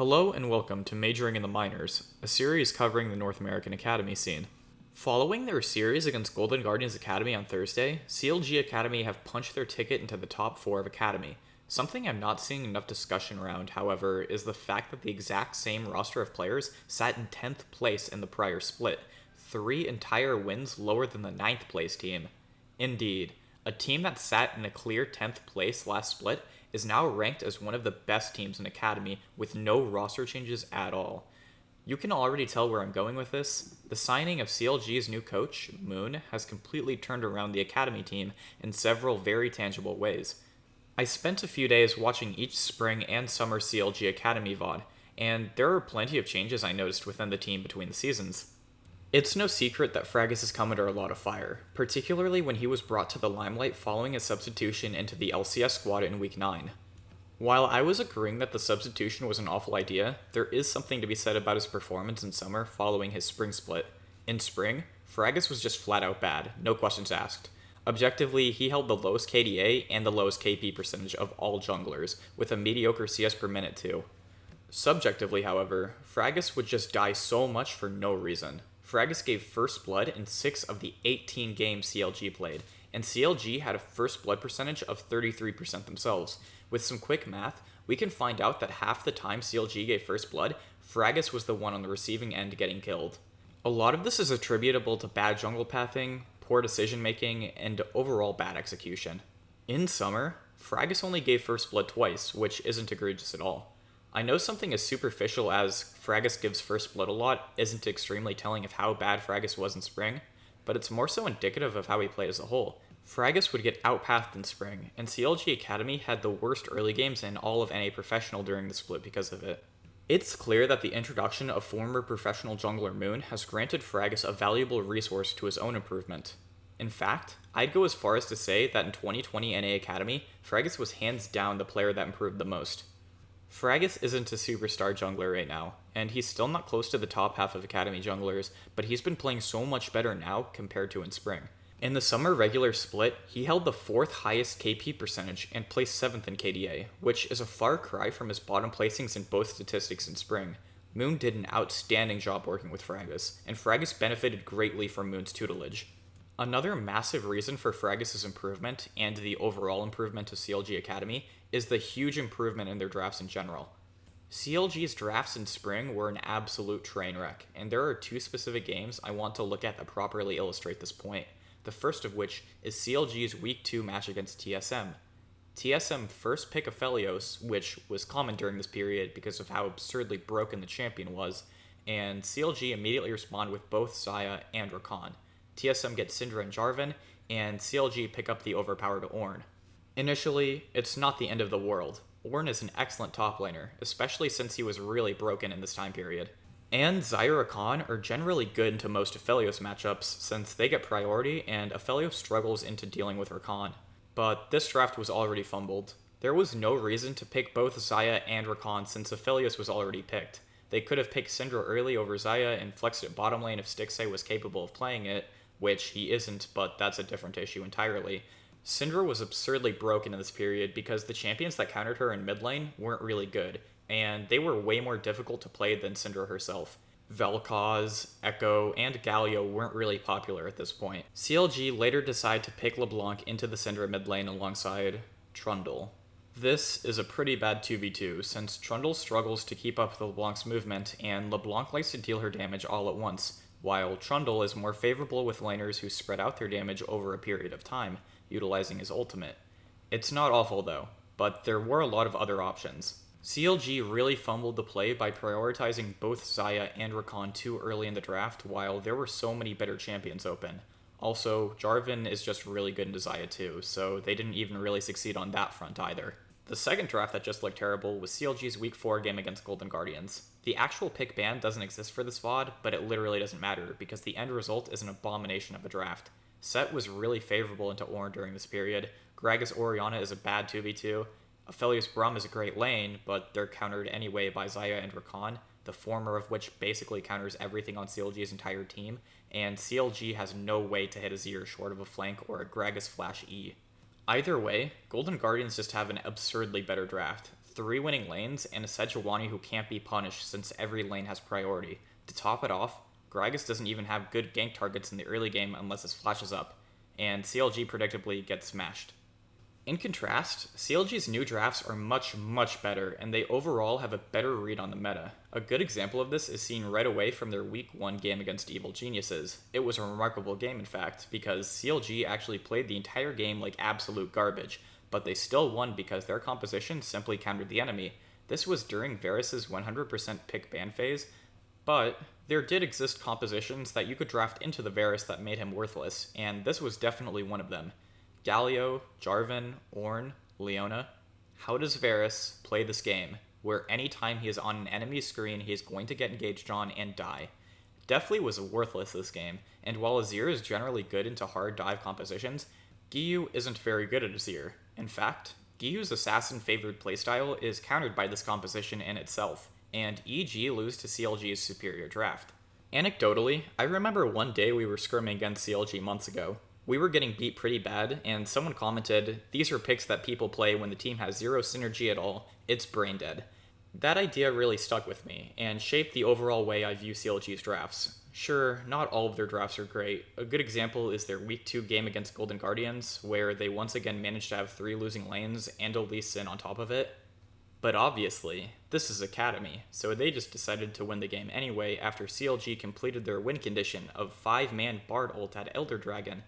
Hello and welcome to Majoring in the Minors, a series covering the North American Academy scene. Following their series against Golden Guardians Academy on Thursday, CLG Academy have punched their ticket into the top 4 of Academy. Something I'm not seeing enough discussion around, however, is the fact that the exact same roster of players sat in 10th place in the prior split, 3 entire wins lower than the 9th place team. Indeed, a team that sat in a clear 10th place last split is now ranked as one of the best teams in Academy with no roster changes at all. You can already tell where I'm going with this. The signing of CLG's new coach, Moon, has completely turned around the Academy team in several very tangible ways. I spent a few days watching each spring and summer CLG Academy VOD, and there are plenty of changes I noticed within the team between the seasons. It's no secret that Fragus has come under a lot of fire, particularly when he was brought to the limelight following his substitution into the LCS squad in Week 9. While I was agreeing that the substitution was an awful idea, there is something to be said about his performance in summer following his spring split. In spring, Fragus was just flat out bad, no questions asked. Objectively, he held the lowest KDA and the lowest KP percentage of all junglers, with a mediocre CS per minute too. Subjectively, however, Fragus would just die so much for no reason. Fragus gave first blood in 6 of the 18 games CLG played, and CLG had a first blood percentage of 33% themselves. With some quick math, we can find out that half the time CLG gave first blood, Fragus was the one on the receiving end getting killed. A lot of this is attributable to bad jungle pathing, poor decision making, and overall bad execution. In summer, Fragus only gave first blood twice, which isn't egregious at all. I know something as superficial as Fragus gives first blood a lot isn't extremely telling of how bad Fragus was in spring, but it's more so indicative of how he played as a whole. Fragus would get outpathed in spring, and CLG Academy had the worst early games in all of NA Professional during the split because of it. It's clear that the introduction of former professional jungler Moon has granted Fragus a valuable resource to his own improvement. In fact, I'd go as far as to say that in 2020 NA Academy, Fragus was hands down the player that improved the most. Fragus isn't a superstar jungler right now, and he's still not close to the top half of Academy junglers, but he's been playing so much better now compared to in spring. In the summer regular split, he held the 4th highest KP percentage and placed 7th in KDA, which is a far cry from his bottom placings in both statistics in spring. Moon did an outstanding job working with Fragus, and Fragus benefited greatly from Moon's tutelage. Another massive reason for Fragus' improvement, and the overall improvement of CLG Academy, is the huge improvement in their drafts in general. CLG's drafts in spring were an absolute train wreck, and there are 2 specific games I want to look at that properly illustrate this point. The first of which is CLG's Week 2 match against TSM. TSM first pick Aphelios, which was common during this period because of how absurdly broken the champion was, and CLG immediately respond with both Xayah and Rakan. TSM gets Syndra and Jarvan, and CLG pick up the overpowered Ornn. Initially, it's not the end of the world. Ornn is an excellent top laner, especially since he was really broken in this time period. And Xayah Rakan are generally good into most Aphelios matchups since they get priority and Aphelios struggles into dealing with Rakan. But this draft was already fumbled. There was no reason to pick both Xayah and Rakan since Aphelios was already picked. They could have picked Syndra early over Xayah and flexed it bottom lane if Stixxay was capable of playing it, which he isn't, but that's a different issue entirely. Syndra was absurdly broken in this period because the champions that countered her in mid lane weren't really good, and they were way more difficult to play than Syndra herself. Vel'Koz, Echo, and Galio weren't really popular at this point. CLG later decided to pick LeBlanc into the Syndra mid lane alongside Trundle. This is a pretty bad 2v2 since Trundle struggles to keep up with LeBlanc's movement and LeBlanc likes to deal her damage all at once, while Trundle is more favorable with laners who spread out their damage over a period of time, utilizing his ultimate. It's not awful though, but there were a lot of other options. CLG really fumbled the play by prioritizing both Xayah and Rakan too early in the draft while there were so many better champions open. Also, Jarvan is just really good into Xayah too, so they didn't even really succeed on that front either. The second draft that just looked terrible was CLG's Week 4 game against Golden Guardians. The actual pick ban doesn't exist for this VOD, but it literally doesn't matter because the end result is an abomination of a draft. Set was really favorable into Ornn during this period. Gragas Orianna is a bad 2v2. Aphelios Braum is a great lane, but they're countered anyway by Xayah and Rakan, the former of which basically counters everything on CLG's entire team, and CLG has no way to hit a Azir short of a flank or a Gragas Flash E. Either way, Golden Guardians just have an absurdly better draft. 3 winning lanes, and a Sejuani who can't be punished since every lane has priority. To top it off, Gragas doesn't even have good gank targets in the early game unless his flash is up, and CLG predictably gets smashed. In contrast, CLG's new drafts are much, much better, and they overall have a better read on the meta. A good example of this is seen right away from their Week 1 game against Evil Geniuses. It was a remarkable game, in fact, because CLG actually played the entire game like absolute garbage, but they still won because their composition simply countered the enemy. This was during Varus' 100% pick ban phase, but there did exist compositions that you could draft into the Varus that made him worthless, and this was definitely one of them. Galio, Jarvan, Ornn, Leona. How does Varus play this game, where anytime he is on an enemy screen he is going to get engaged on and die? Definitely was worthless this game, and while Azir is generally good into hard dive compositions, Giyu isn't very good at Azir. In fact, Giyu's assassin-favored playstyle is countered by this composition in itself, and EG lose to CLG's superior draft. Anecdotally, I remember one day we were scrimming against CLG months ago. We were getting beat pretty bad, and someone commented, "These are picks that people play when the team has zero synergy at all, it's brain dead." That idea really stuck with me, and shaped the overall way I view CLG's drafts. Sure, not all of their drafts are great. A good example is their Week 2 game against Golden Guardians, where they once again managed to have 3 losing lanes and a Lee Sin on top of it. But obviously, this is Academy, so they just decided to win the game anyway after CLG completed their win condition of 5-man Bard ult at Elder Dragon.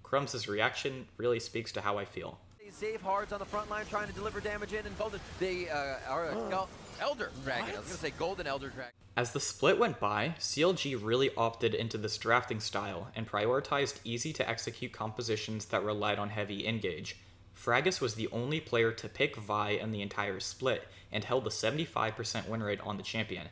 Crumbs' reaction really speaks to how I feel. They save Hards on the front line trying to deliver damage in, and Golden, they are Elder Dragon. I was going to say Golden Elder Dragon. As the split went by, CLG really opted into this drafting style and prioritized easy-to-execute compositions that relied on heavy engage. Fragus was the only player to pick Vi in the entire split, and held a 75% win rate on the champion.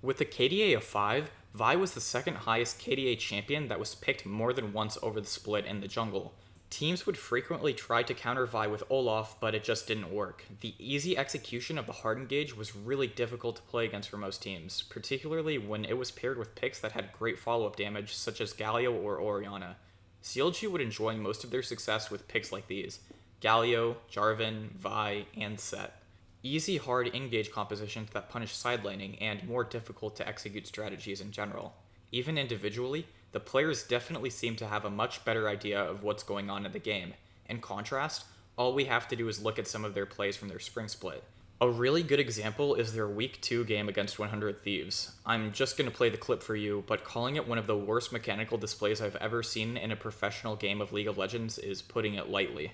With a KDA of 5, Vi was the second highest KDA champion that was picked more than once over the split in the jungle. Teams would frequently try to counter Vi with Olaf, but it just didn't work. The easy execution of the hard engage was really difficult to play against for most teams, particularly when it was paired with picks that had great follow-up damage, such as Galio or Orianna. CLG would enjoy most of their success with picks like these: Galio, Jarvan, Vi, and Set. Easy hard engage compositions that punish side laning and more difficult to execute strategies in general. Even individually, the players definitely seem to have a much better idea of what's going on in the game. In contrast, all we have to do is look at some of their plays from their spring split. A really good example is their Week 2 game against 100 Thieves. I'm just going to play the clip for you, but calling it one of the worst mechanical displays I've ever seen in a professional game of League of Legends is putting it lightly.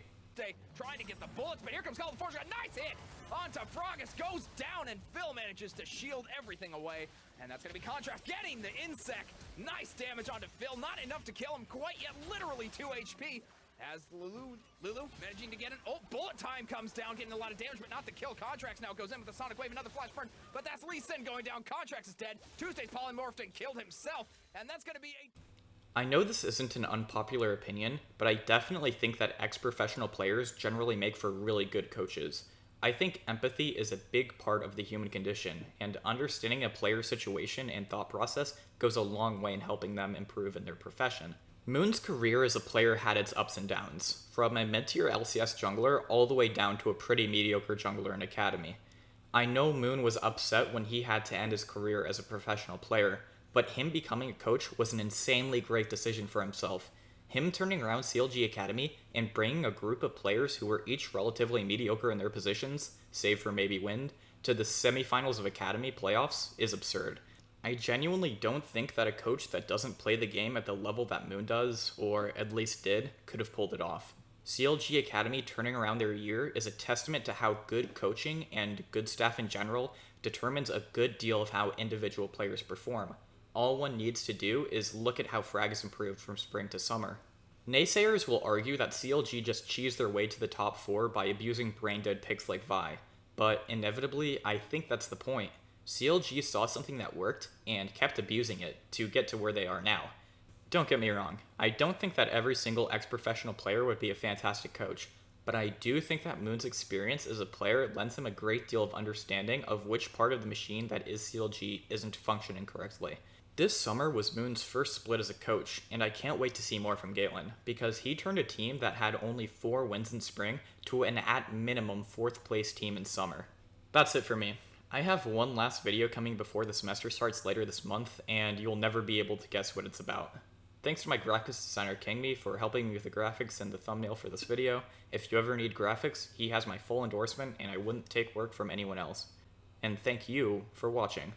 Trying to get the bullets, but here comes Call of Fortune. Nice hit onto Fragus, goes down, and Phil manages to shield everything away. And that's going to be Contrast getting the insect. Nice damage onto Phil, not enough to kill him quite yet, literally 2 HP. As Lulu managing to get an bullet time comes down, getting a lot of damage, but not the kill. Contracts now goes in with the Sonic Wave, another flash burn, but that's Lee Sin going down. Contracts is dead. Tuesday's polymorphed and killed himself, and that's going to be a... I know this isn't an unpopular opinion, but I definitely think that ex-professional players generally make for really good coaches. I think empathy is a big part of the human condition, and understanding a player's situation and thought process goes a long way in helping them improve in their profession. Moon's career as a player had its ups and downs, from a mid-tier LCS jungler all the way down to a pretty mediocre jungler in Academy. I know Moon was upset when he had to end his career as a professional player, but him becoming a coach was an insanely great decision for himself. Him turning around CLG Academy and bringing a group of players who were each relatively mediocre in their positions, save for maybe Wind, to the semifinals of Academy playoffs is absurd. I genuinely don't think that a coach that doesn't play the game at the level that Moon does, or at least did, could have pulled it off. CLG Academy turning around their year is a testament to how good coaching and good staff in general determines a good deal of how individual players perform. All one needs to do is look at how Frag has improved from spring to summer. Naysayers will argue that CLG just cheesed their way to the top 4 by abusing brain-dead picks like Vi, but inevitably, I think that's the point. CLG saw something that worked and kept abusing it to get to where they are now. Don't get me wrong, I don't think that every single ex-professional player would be a fantastic coach, but I do think that Moon's experience as a player lends him a great deal of understanding of which part of the machine that is CLG isn't functioning correctly. This summer was Moon's first split as a coach, and I can't wait to see more from Galen, because he turned a team that had only 4 wins in spring to an at minimum 4th place team in summer. That's it for me. I have one last video coming before the semester starts later this month, and you'll never be able to guess what it's about. Thanks to my graphics designer Kingme for helping me with the graphics and the thumbnail for this video. If you ever need graphics, he has my full endorsement, and I wouldn't take work from anyone else. And thank you for watching.